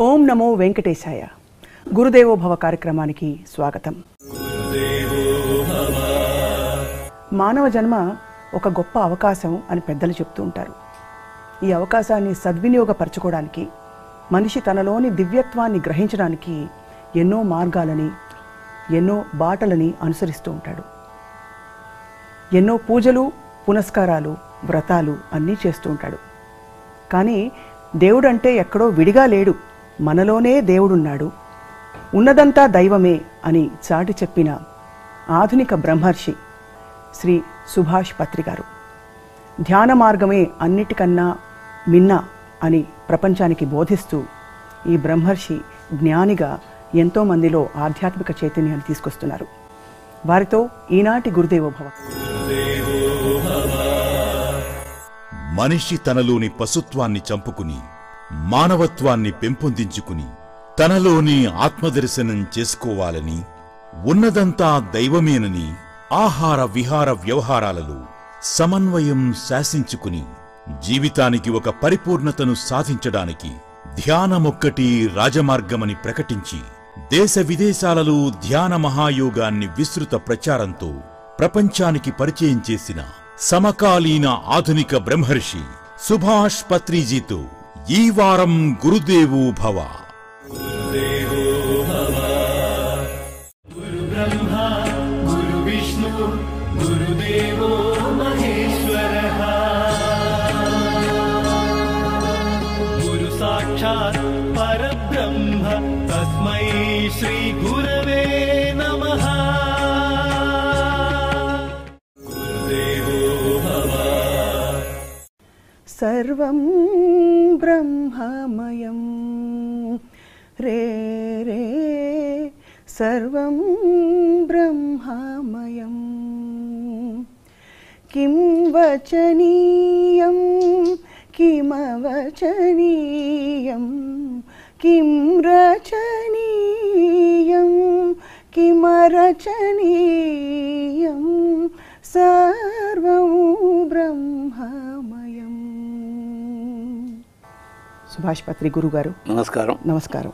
ఓం నమో వెంకటేశాయ. గురుదేవో భవ కార్యక్రమానికి స్వాగతం. మానవ జన్మ ఒక గొప్ప అవకాశం అని పెద్దలు చెప్తూ ఉంటారు. ఈ అవకాశాన్ని సద్వినియోగపరచుకోవడానికి మనిషి తనలోని దివ్యత్వాన్ని గ్రహించడానికి ఎన్నో మార్గాలని, ఎన్నో బాటలని అనుసరిస్తూ ఉంటాడు. ఎన్నో పూజలు, పునస్కారాలు, వ్రతాలు అన్నీ చేస్తూ ఉంటాడు. కానీ దేవుడంటే ఎక్కడో విడిగా లేడు, మనలోనే దేవుడున్నాడు, ఉన్నదంతా దైవమే అని చాటి చెప్పిన ఆధునిక బ్రహ్మర్షి శ్రీ సుభాష్ పత్రి గారు. ధ్యాన మార్గమే అన్నిటికన్నా మిన్న అని ప్రపంచానికి బోధిస్తూ ఈ బ్రహ్మర్షి జ్ఞానిగా ఎంతోమందిలో ఆధ్యాత్మిక చైతన్యాన్ని తీసుకొస్తున్నారు. వారితో ఈనాటి గురుదేవో భవ. మనిషి తనలోని పశుత్వాన్ని చంపుకుని మానవత్వాన్ని పెంపొందించుకుని తనలోని ఆత్మదర్శనం చేసుకోవాలని, ఉన్నదంతా దైవమేనని ఆహార విహార వ్యవహారాలలో సమన్వయం శాసించుకుని జీవితానికి ఒక పరిపూర్ణతను సాధించడానికి ధ్యానమొక్కటి రాజమార్గమని ప్రకటించి దేశ విదేశాలలో ధ్యాన మహాయోగాన్ని విస్తృత ప్రచారంతో ప్రపంచానికి పరిచయం చేసిన సమకాలీన ఆధునిక బ్రహ్మర్షి సుభాష్ పత్రిజీతో ఈ వారం గురుదేవో భవ. గురు బ్రహ్మ గురు విష్ణు గురుదేవో మహేశ్వరః, గురు సాక్షాత్ పరబ్రహ్మ తస్మై శ్రీ గురవే నమః. సర్వం బ్రహ్మమయం రే రే సర్వం బ్రహ్మమయం కిం వచనీయం కిమవచనీయం కిం రచనీయం కిమరచనీయం సర్వం బ్రహ్మమయం. సుభాష్ పత్రి గురుగారు నమస్కారం. నమస్కారం.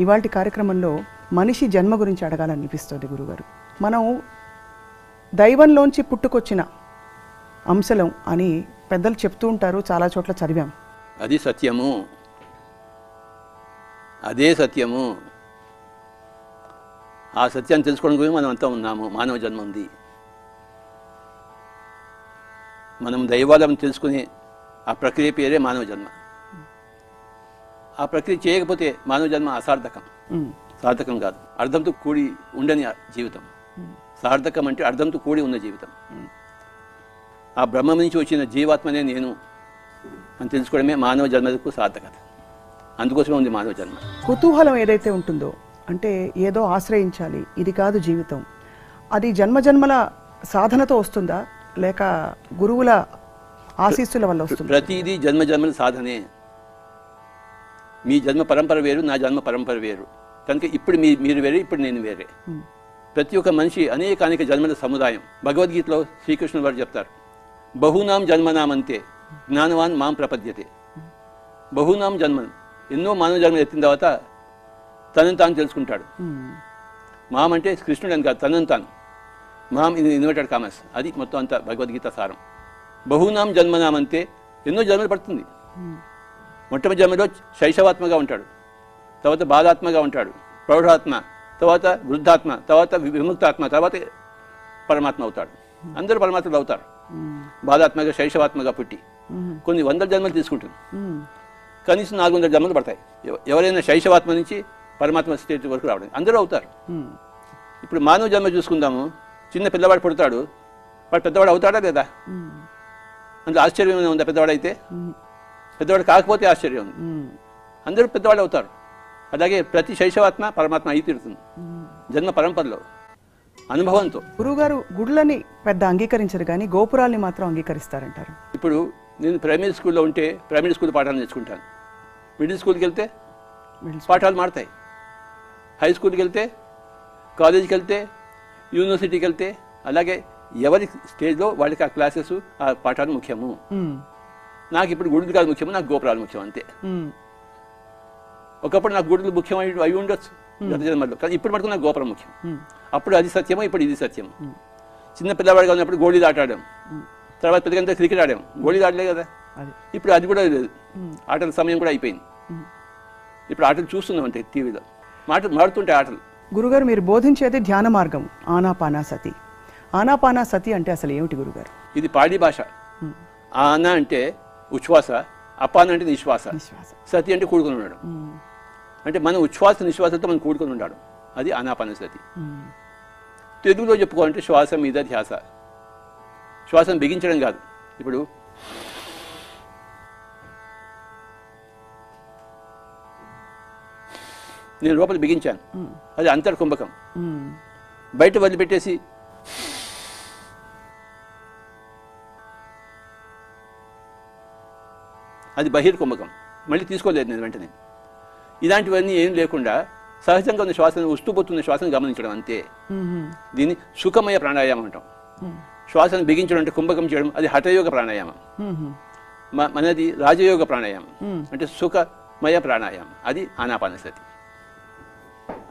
ఇవాల్టి కార్యక్రమంలో మనిషి జన్మ గురించి అడగాలనిపిస్తుంది గురుగారు. మనం దైవంలోంచి పుట్టుకొచ్చిన అంశలం అని పెద్దలు చెప్తూ ఉంటారు, చాలా చోట్ల చదివాం. అది సత్యము, అదే సత్యము. ఆ సత్యాన్ని తెలుసుకోవడం కోసం మనం అంతా ఉన్నాము. మానవ జన్మ ఉంది. మనం దైవాలను తెలుసుకునే ఆ ప్రక్రియ పేరే మానవ జన్మ. ఆ ప్రక్రియ చేయకపోతే మానవ జన్మ అసార్థకం, సార్థకం కాదు. అర్థంతో కూడి ఉండని జీవితం. సార్థకం అంటే అర్థంతో కూడి ఉన్న జీవితం. ఆ బ్రహ్మం నుంచి వచ్చిన జీవాత్మనే నేను అని తెలుసుకోవడమే మానవ జన్మకు సార్థకత. అందుకోసమే ఉంది మానవ జన్మ. కుతూహలం ఏదైతే ఉంటుందో, అంటే ఏదో ఆశ్రయించాలి, ఇది కాదు జీవితం, అది జన్మజన్మల సాధనతో వస్తుందా లేక గురువుల ఆశీస్సుల వల్ల వస్తుంది? ప్రతిదీ జన్మజన్మల సాధనే. మీ జన్మ పరంపర వేరు, నా జన్మ పరంపర వేరు. కనుక ఇప్పుడు మీరు వేరే, ఇప్పుడు నేను వేరే. ప్రతి ఒక్క మనిషి అనేక జన్మల సముదాయం. భగవద్గీతలో శ్రీకృష్ణుడు వారు చెప్తారు, బహూనాం జన్మనామంతే జ్ఞానవాన్ మాం ప్రపద్యతే. బహూనాం జన్మన్, ఎన్నో మానవ జన్మలు ఎత్తిన తర్వాత తనను తాను తెలుసుకుంటాడు. మాం అంటే కృష్ణుడు అని కాదు, తనను తాను. మాం ఇది ఇన్వర్టెడ్ కామర్స్, అది మొత్తం అంతా భగవద్గీత సారం. బహూనాం జన్మనామంతే, ఎన్నో జన్మలు పడుతుంది. మొట్టమొదటి జన్మలో శైశవాత్మగా ఉంటాడు, తర్వాత బాలాత్మగా ఉంటాడు, ప్రౌఢాత్మ, తర్వాత వృద్ధాత్మ, తర్వాత విముక్తాత్మ, తర్వాత పరమాత్మ అవుతాడు. అందరూ పరమాత్మలు అవుతారు. బాలాత్మగా శైశవాత్మగా పుట్టి కొన్ని వందల జన్మలు తీసుకుంటుంది. కనీసం 400 జన్మలు పడతాయి ఎవరైనా శైశవాత్మ నుంచి పరమాత్మ స్టేట్ వరకు రావడం. అందరూ అవుతారు. ఇప్పుడు మానవ జన్మ చూసుకుందాము. చిన్న పిల్లవాడు పుడతాడు, వాడు పెద్దవాడు అవుతాడా లేదా? అందులో ఆశ్చర్యం ఏమైనా ఉందా? పెద్దవాడు అయితే, పెద్దవాడు కాకపోతే ఆశ్చర్యం ఉంది. అందరూ పెద్దవాళ్ళు అవుతారు. అలాగే ప్రతి శైశవాత్మ పరమాత్మ అయి తీరుతుంది జన్మ పరంపరలో, అనుభవంతో. గురువుగారు గుడులని పెద్ద అంగీకరించరు కానీ గోపురాల్ని మాత్రం అంగీకరిస్తారంటారు. ఇప్పుడు నేను ప్రైమరీ స్కూల్లో ఉంటే ప్రైమరీ స్కూల్ పాఠాలు నేర్చుకుంటాను. మిడిల్ స్కూల్కి వెళ్తే పాఠాలు మారుతాయి. హై స్కూల్కి వెళ్తే, కాలేజీకి వెళ్తే, యూనివర్సిటీకి వెళ్తే, అలాగే ఎవరి స్టేజ్లో వాళ్ళకి ఆ క్లాసెస్, ఆ పాఠాలు ముఖ్యము. నాకు ఇప్పుడు గుడులు కాదు ముఖ్యము, నాకు గోపురాలు ముఖ్యం అంతే. ఒకప్పుడు నాకు గుడులు ముఖ్యం అయి ఉండొచ్చు గత జన్మల్లో, కానీ ఇప్పుడు మటుకు నాకు గోపురం ముఖ్యం. అప్పుడు అది సత్యమో, ఇప్పుడు ఇది సత్యము. చిన్న పిల్లవాడిగా ఉన్నప్పుడు గోళీలు ఆట ఆడాం, తర్వాత పెద్దగంతా క్రికెట్ ఆడాం, గోళీలు ఆడలే కదా. ఇప్పుడు అది కూడా లేదు, ఆటల సమయం కూడా అయిపోయింది. ఇప్పుడు ఆటలు చూస్తున్నాం అంటే టీవీలో మారుతుంటే ఆటలు. గురుగారు, మీరు బోధించేది ధ్యాన మార్గం ఆనాపానసతి. ఆనాపానసతి అంటే అసలు ఏమిటి గురుగారు? ఇది పాడి భాష. ఆన అంటే ఉచ్ఛ్వాస, అపాన అంటే నిశ్వాస, సతి అంటే కూడుకొని ఉండడం. అంటే మన ఉచ్ఛ్వాస నిశ్వాసతో మనం కూడుకొని ఉండడం, అది ఆనాపానసతి. తెలుగులో చెప్పుకోవాలంటే శ్వాస మీద ధ్యాస. శ్వాసను బిగించడం కాదు. ఇప్పుడు నేను లోపల బిగించాను, అది అంతర్కుంభకం. బయట వదిలిపెట్టేసి అది బహిర్కుంభకం, మళ్ళీ తీసుకోలేదు నేను వెంటనే. ఇలాంటివన్నీ ఏం లేకుండా సహజంగా ఉన్న శ్వాసను, వస్తుపోతున్న శ్వాసను గమనించడం అంతే. దీన్ని సుఖమయ ప్రాణాయామం అంటాం. శ్వాసను బిగించడం అంటే కుంభకం చేయడం, అది హఠయోగ ప్రాణాయామం. మనది రాజయోగ ప్రాణాయామం, అంటే సుఖమయ ప్రాణాయామం, అది ఆనాపానసతి.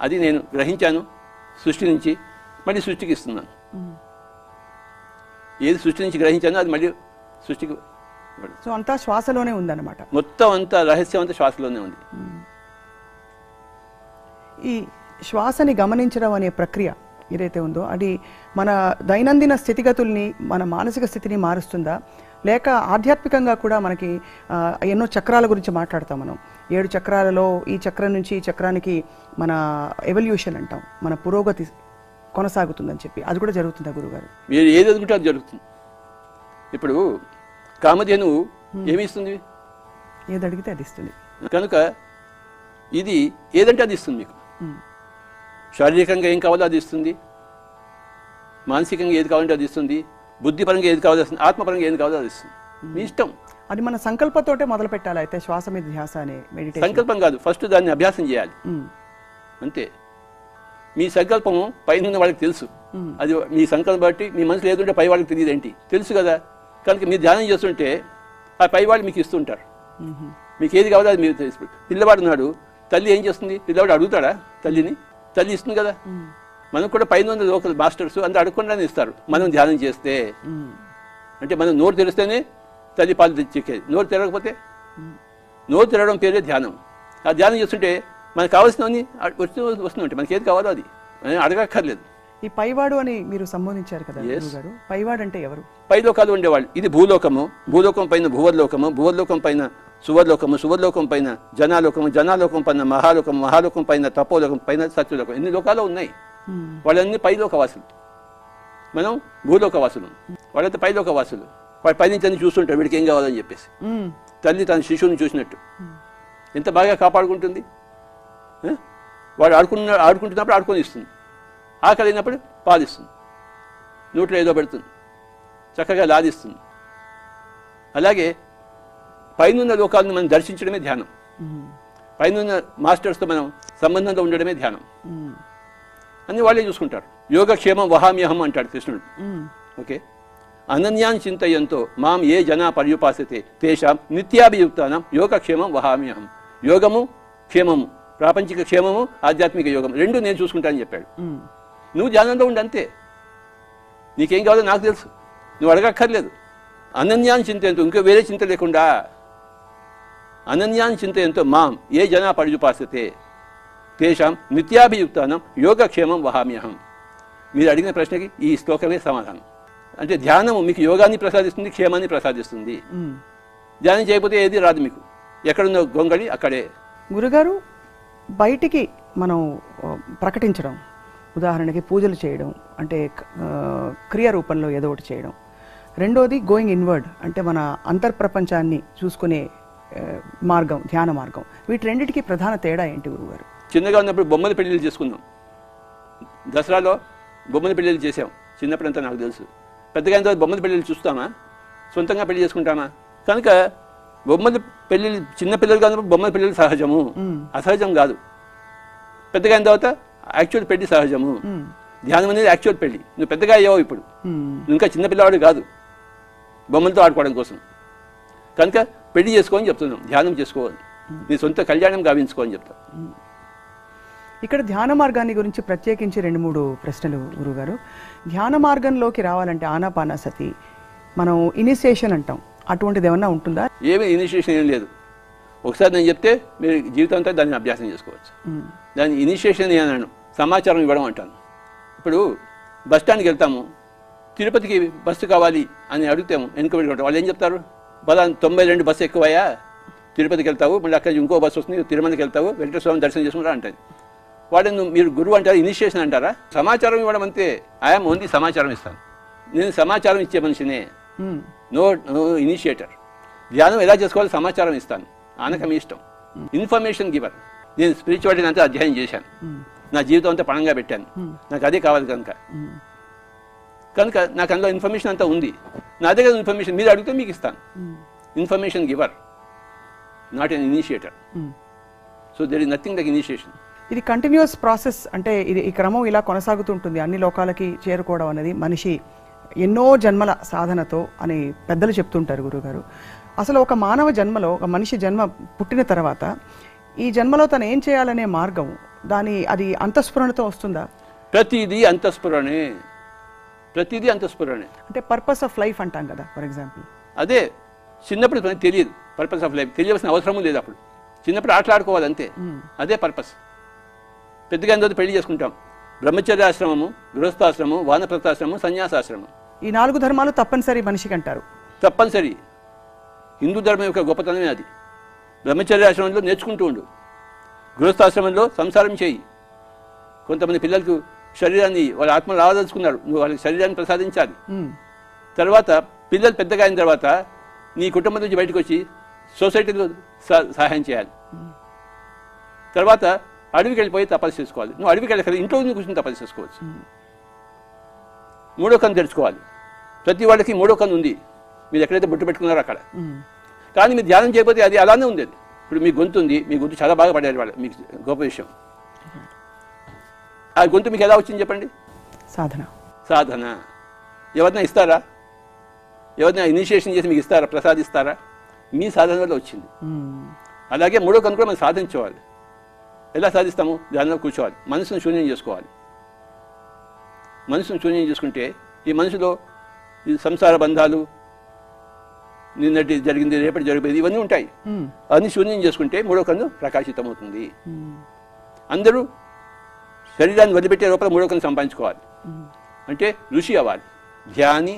అది నేను గ్రహించాను సృష్టి నుంచి, మళ్ళీ సృష్టికి ఇస్తున్నాను. ఏది సృష్టి నుంచి గ్రహించానో అది మళ్ళీ సృష్టికి. సో అంతా శ్వాసలోనే ఉందన్నమాట. మొత్తం అంతా రహస్యం అంతా శ్వాసలోనే ఉంది. ఈ శ్వాసని గమనించడం అనే ప్రక్రియ ఏదైతే ఉందో అది మన దైనందిన స్థితిగతుల్ని, మన మానసిక స్థితిని మారుస్తుందా, లేక ఆధ్యాత్మికంగా కూడా మనకి ఎన్నో చక్రాల గురించి మాట్లాడతాం మనం. 7 చక్రాలలో ఈ చక్రం నుంచి ఈ చక్రానికి మన ఎవల్యూషన్ అంటాం, మన పురోగతి కొనసాగుతుందని చెప్పి, అది కూడా జరుగుతుందా గురుగారు? మీరు ఏది అనుకుంటే అది జరుగుతుంది. ఇప్పుడు కామధేనువు ఏమి ఇస్తుంది? ఏది అడిగితే అది ఇస్తుంది. కనుక ఇది ఏదంటే అది ఇస్తుంది మీకు. శారీరకంగా ఏం కావాలో అది ఇస్తుంది, మానసికంగా ఏది కావాలంటే అది ఇస్తుంది, బుద్ధిపరంగా ఏది కావాలో ఇస్తుంది, ఆత్మపరంగా ఏది కావాలో అది ఇస్తుంది. మీ ఇష్టం. అది మన సంకల్పతోటే మొదలు పెట్టాలి. అయితే శ్వాస మీద ధ్యాస అనే మెడిటేషన్ సంకల్పం కాదు, ఫస్ట్ దాన్ని అభ్యాసం చేయాలి అంతే. మీ సంకల్పము పైన వాళ్ళకి తెలుసు, అది మీ సంకల్పం బట్టి మీ మనసులో ఏదుంటే పై వాళ్ళకి తెలియదు ఏంటి, తెలుసు కదా. కనుక మీరు ధ్యానం చేస్తుంటే ఆ పై వాళ్ళు మీకు ఇస్తుంటారు. మీకు ఏది కావాలో అది మీరు తెలుసు. పిల్లవాడు ఉన్నాడు, తల్లి ఏం చేస్తుంది? పిల్లవాడు అడుగుతాడా తల్లిని? తల్లి ఇస్తుంది కదా. మనకు కూడా పైన ఉన్న లోకల్ మాస్టర్స్ అందరూ అడగకుండానే ఇస్తారు మనం ధ్యానం చేస్తే. అంటే మనం నోరు తెరిస్తేనే తల్లి పాలు తెచ్చేది, నోరు తెరవకపోతే. నోరు తెరవడం పేరే ధ్యానం. ఆ ధ్యానం చేస్తుంటే మనకు కావాల్సినవన్నీ వస్తుందంటే మనకి ఏది కావాలో అది అడగక్కర్లేదు. ఈ పైవాడు అని మీరు సంబోధించారు కదా గురుగారు, పైవాడు అంటే ఎవరు? పైలోకాలు ఉండేవాళ్ళు. ఇది భూలోకము, భూలోకం పైన భూవర్లోకము, భూవర్లోకం పైన సువర్లోకము, సువర్లోకం పైన జనాలోకము, జనాలోకం పైన మహాలోకం, మహాలోకం పైన తపోలోకం, పైన సత్యలోకం. ఎన్ని లోకాలు ఉన్నాయి. వాళ్ళన్నీ పైలోకవాసులు, మనం భూలోకవాసులు. వాళ్ళైతే పైలోకవాసులు. వాడు పైనుంచి అన్ని చూస్తుంటాడు వీడికి ఏం కావాలని చెప్పేసి. తల్లి తన శిశువుని చూసినట్టు ఎంత బాగా కాపాడుకుంటుంది. వాడు ఆడుకుంటున్నప్పుడు ఆడుకొని ఇస్తుంది, ఆకలి అయినప్పుడు పాలిస్తుంది, నోట్లో ఏదో పెడుతుంది, చక్కగా లాదిస్తుంది. అలాగే పైనున్న లోకాలను మనం దర్శించడమే ధ్యానం. పైనున్న మాస్టర్స్తో మనం సంబంధంలో ఉండడమే ధ్యానం. అన్ని వాళ్ళే చూసుకుంటారు. యోగక్షేమం వహామ్యహం అంటాడు కృష్ణుడు. ఓకే, అనన్యాన్ చింతయంతో మాం ఏ జనా పర్యుపాసతే తేషాం నిత్యాభియుక్తానం యోగక్షేమం వహామ్యహం. యోగము క్షేమము, ప్రాపంచిక క్షేమము, ఆధ్యాత్మిక యోగం రెండు నేను చూసుకుంటానని చెప్పాడు. నువ్వు ధ్యానంలో ఉండి అంతే. నీకేం కావాలో నాకు తెలుసు, నువ్వు అడగక్కర్లేదు. అనన్యాన్ చింతయంతో, ఇంకో వేరే చింత లేకుండా, అనన్యాన్ చింతయంతో మాం ఏ జనా పర్యుపాసతే తేషాం నిత్యాభియుక్తానం యోగక్షేమం వహామ్యహం. మీరు అడిగిన ప్రశ్నకి ఈ శ్లోకమే సమాధానం. అంటే ధ్యానము మీకు యోగాన్ని ప్రసాదిస్తుంది, క్షేమాన్ని ప్రసాదిస్తుంది. ధ్యానం చేయకపోతే ఏది రాదు మీకు. ఎక్కడున్న గొంగళి అక్కడే. గురుగారు, బయటికి మనం ప్రకటించడం, ఉదాహరణకి పూజలు చేయడం, అంటే క్రియ రూపంలో ఏదో ఒకటి చేయడం. రెండోది గోయింగ్ ఇన్వర్డ్, అంటే మన అంతర్ప్రపంచాన్ని చూసుకునే మార్గం, ధ్యాన మార్గం. వీటి రెండింటికి ప్రధాన తేడా ఏంటి గురుగారు? చిన్నగా ఉన్నప్పుడు బొమ్మల పెళ్ళిళ్ళు చేసుకున్నాం. దసరాలో బొమ్మల పెళ్ళిళ్ళు చేసాం చిన్నప్పుడంతా, నాకు తెలుసు. పెద్దగా అయిన తర్వాత బొమ్మల పెళ్ళిళ్ళు చూస్తామా? సొంతంగా పెళ్లి చేసుకుంటామా? కనుక బొమ్మల పెళ్ళిళ్ళు, చిన్న పిల్లలుగా ఉన్నప్పుడు బొమ్మల పెళ్ళిళ్ళు సహజము, అసహజం కాదు. పెద్దగా అయిన తర్వాత యాక్చువల్ పెళ్లి సహజము. ధ్యానం అనేది యాక్చువల్ పెళ్లి. నువ్వు పెద్దగా అయ్యావు ఇప్పుడు, నువ్వు ఇంకా చిన్నపిల్లవాడు కాదు బొమ్మలతో ఆడుకోవడం కోసం. కనుక పెళ్లి చేసుకోని చెప్తున్నాం, ధ్యానం చేసుకోవాలి. నీ సొంత కళ్యాణం గావించుకో అని చెప్తా. ఇక్కడ ధ్యాన మార్గాన్ని గురించి ప్రత్యేకించి 2-3 ప్రశ్నలు గురుగారు. ధ్యాన మార్గంలోకి రావాలంటే ఆనాపానసతి మనం ఇనిషియేషన్ అంటాం, అటువంటిది ఏమన్నా ఉంటుందా? ఏమీ ఇనిషియేషన్ ఏం లేదు. ఒకసారి నేను చెప్తే మీరు జీవితం అంతా దాన్ని అభ్యాసం చేసుకోవచ్చు. దాని ఇనిషియేషన్ అన్నాను, సమాచారం ఇవ్వడం అంటాను. ఇప్పుడు బస్ స్టాండ్కి వెళ్తాము, తిరుపతికి బస్సు కావాలి అని అడుగుతాము, వెనుకబడి ఉంటాం. వాళ్ళు ఏం చెప్తారు? 92 బస్సు ఎక్కువయా, తిరుపతికి వెళ్తావు, మళ్ళీ అక్కడ ఇంకో బస్సు వస్తుంది, తిరుమలకి వెళ్తావు, వెంకటేశ్వర స్వామి దర్శనం చేసుకుంటా అంటారు. వాడిని మీరు గురువు అంటారు, ఇనిషియేషన్ అంటారా? సమాచారం ఇవ్వడం అంతే. ఐఎమ్ ఓన్లీ సమాచారం ఇస్తాను. నేను సమాచారం ఇచ్చే మనిషినే, నో ఇనిషియేటర్. ధ్యానం ఎలా చేసుకోవాలో సమాచారం ఇస్తాను, ఆనక మీ ఇష్టం. Information giver. నేను స్పిరిచువాలిటీని అంతా అధ్యయనం చేశాను, నా జీవితం అంతా పణంగా పెట్టాను, నాకు అదే కావాలి కనుక నాకు అందులో ఇన్ఫర్మేషన్ అంతా ఉంది. నా దగ్గర ఇన్ఫర్మేషన్ మీరు అడిగితే మీకు ఇస్తాను. Information giver, not an initiator. So there is nothing like initiation. ఇది కంటిన్యూస్ ప్రాసెస్, అంటే ఇది ఈ క్రమం ఇలా కొనసాగుతుంటుంది. అన్ని లోకాలకి చేరుకోవడం అనేది మనిషి ఎన్నో జన్మల సాధనతో అని పెద్దలు చెప్తుంటారు గురుగారు. అసలు ఒక మానవ జన్మలో, ఒక మనిషి జన్మ పుట్టిన తర్వాత ఈ జన్మలో తను ఏం చేయాలనే మార్గం, అది అంతఃస్ఫురణతో వస్తుందా? ప్రతిదీ అంతఃస్ఫురణే, ప్రతిదీ అంతఃస్ఫురణే. అంటే పర్పస్ ఆఫ్ లైఫ్ అంటాం కదా, ఫర్ ఎగ్జాంపుల్. అదే చిన్నప్పుడు మనకి తెలియదు పర్పస్ ఆఫ్ లైఫ్, తెలియవలసిన అవసరము లేదు. అప్పుడు చిన్నప్పుడు ఆటలాడుకోవాలి అంతే, అదే పర్పస్. పెద్దగా అందరూ పెళ్లి చేసుకుంటాం. బ్రహ్మచర్యాశ్రమము, గృహస్థాశ్రమము, వానప్రస్థాశ్రమము, సన్యాసాశ్రమం, ఈ 4 ధర్మాలు తప్పనిసరి మనిషికి అంటారు. తప్పనిసరి. హిందూ ధర్మం యొక్క గొప్పతనమే అది. బ్రహ్మచర్యాశ్రమంలో నేర్చుకుంటూ ఉండు, గృహస్థాశ్రమంలో సంసారం చేయి. కొంతమంది పిల్లలకు శరీరాన్ని వాళ్ళ ఆత్మలు రావదలుచుకున్నారు, నువ్వు వాళ్ళకి శరీరాన్ని ప్రసాదించాలి. తర్వాత పిల్లలు పెద్దగా అయిన తర్వాత నీ కుటుంబం నుంచి బయటకు వచ్చి సొసైటీలో సహాయం చేయాలి. తర్వాత అడవికి వెళ్ళిపోయి తపస్సు చేసుకోవాలి. నువ్వు అడవికి వెళ్ళి ఇంట్లో కూర్చొని తపస్సు చేసుకోవచ్చు. 3వ కన్ను తెరుచుకోవాలి. ప్రతి వాళ్ళకి 3వ కన్ను ఉంది, మీరు ఎక్కడైతే బొట్టు పెట్టుకున్నారో అక్కడ. కానీ మీరు ధ్యానం చేయకపోతే అది అలానే ఉంది. ఇప్పుడు మీ గొంతు ఉంది, మీ గొంతు చాలా బాగా పడారు వాళ్ళు, మీకు గొప్ప విషయం. ఆ గొంతు మీకు ఎలా వచ్చింది చెప్పండి? సాధన. ఎవరినైనా ఇస్తారా? ఎవరినైనా ఇనిషియేషన్ చేసి మీకు ఇస్తారా, ప్రసాదిస్తారా? మీ సాధన వల్ల వచ్చింది. అలాగే 3వ కన్ను కూడా మనం సాధించుకోవాలి. ఎలా సాధిస్తాము? ధ్యానంలో కూర్చోవాలి, మనసును శూన్యం చేసుకోవాలి. మనసును శూన్యం చేసుకుంటే ఈ మనసులో ఈ సంసార బంధాలు, నిన్నటి జరిగింది, రేపటి జరిగేది, ఇవన్నీ ఉంటాయి. అన్ని శూన్యం చేసుకుంటే 3వ కన్ను ప్రకాశితమవుతుంది. అందరూ శరీరాన్ని వదిలిపెట్టే లోపల 3వ కన్ను సంపాదించుకోవాలి. అంటే ఋషి అవ్వాలి. ధ్యాని,